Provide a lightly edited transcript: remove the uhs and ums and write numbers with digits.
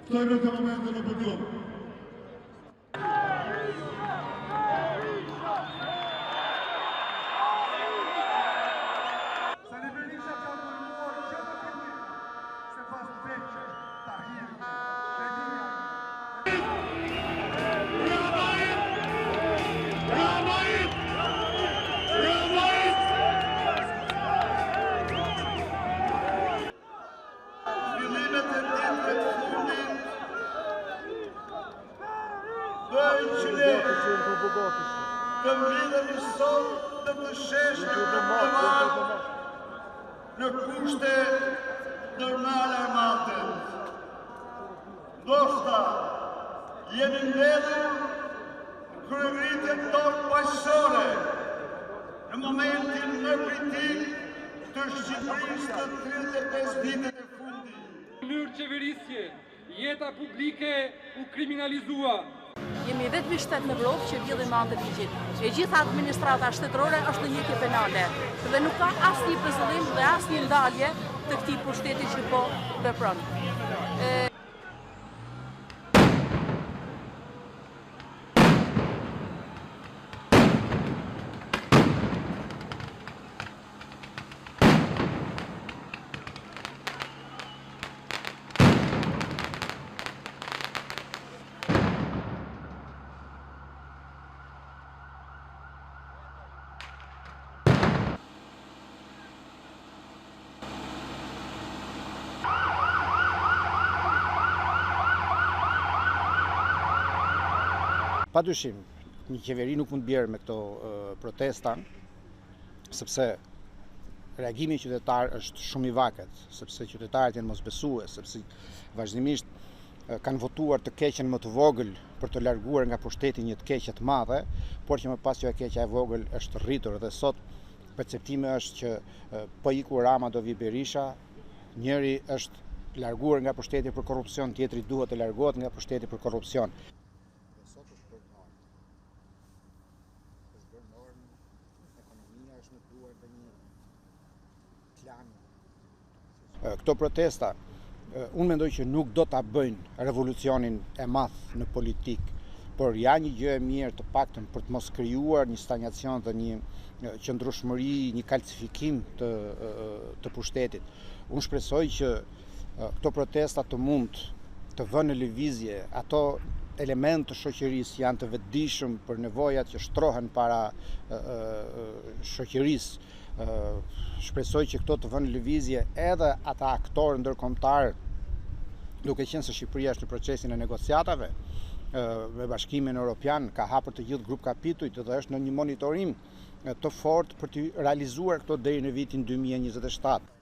Ftoj në të momente në podium. Të mblidhemi sot dhe të sheshme të privat në kushte normale armate. Ndoshta jemi mbledhur në kryerritjen tonë paqësore në momentin më kritik të Shqipërisë të 35 vitet e fundit. Në mënyrë qeverisje, jeta publike u kriminalizua. Jemi vetëm shtet në Evropë që vjedhin me anë të ligjit. E gjitha administrata shtetërore është në njëjtje penale dhe nuk ka asnjë përzëllim dhe asnjë ndalje të këtij pushteti që po vepron. Padyshim, një qeveri nuk mund bjerë me këto protesta, sepse reagimi qytetar është shumë i vaket, sepse qytetarët janë mosbesues, sepse vazhdimisht kanë votuar të keqen më të vogël për të larguar nga pushteti një të keqe të madhe, por që më pas që e keqja e vogël është rritur dhe sot perceptimi është që po iku Rama do vi Berisha, njëri është larguar nga pushteti për korrupsion, tjetri duhet të largohet nga pushteti për korrupsion. Këto protesta, unë mendoj që nuk do ta bëjnë revolucionin e madh në politik, por janë një gjë e mirë të paktën për të mos krijuar një stagnacion dhe një qëndrueshmëri, një kalcifikim të pushtetit. Unë shpresoj që këto protesta të mund të vënë në lëvizje ato elementë të shoqërisë janë të vetëdijshëm për nevojat që shtrohen para shoqërisë. Shpresoj që këto të vënë në lëvizje edhe ata aktorë ndërkombëtar, duke qenë se Shqipëria është në procesin e negociatave me Bashkimin Evropian, ka hapur të gjithë grup kapitujt dhe është në një monitorim të fortë për të realizuar këto deri në vitin 2027.